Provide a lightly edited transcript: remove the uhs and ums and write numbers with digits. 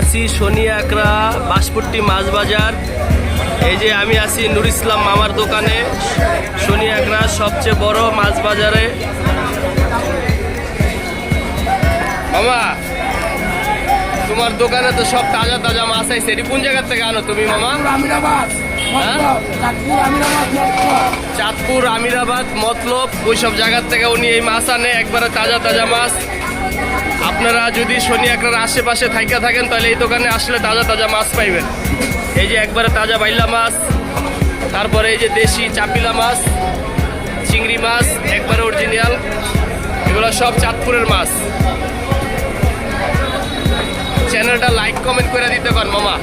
আছি সোনিয়া একরা বাঁশপট্টি মাছ বাজার। এই যে আমি আছি নুর ইসলাম মামার দোকানে, সোনিয়া একরা সবচেয়ে বড় মাছ বাজারে। মামা, তোমার দোকানে তো সব তাজা তাজা মাছ আছে, এটি কোন জায়গা থেকে আনো তুমি মামা? চাঁদপুর, আমিরাবাদ, মতলব ওইসব জায়গার থেকে উনি এই মাছ আনে, একবারে তাজা তাজা মাছ। আপনারা যদি সোনিয়া একরার আশেপাশে থাইকা থাকেন তাহলে এই দোকানে আসলে তাজা তাজা মাছ পাইবেন। এই যে একবারে তাজা বাইলা মাছ, তারপরে এই যে দেশি চাপিলা মাছ, চিংড়ি মাছ একবারে অরিজিনাল, এগুলো সব চাঁদপুরের মাছ। চ্যানেলটা লাইক কমেন্ট করে দিতে পারেন মামা।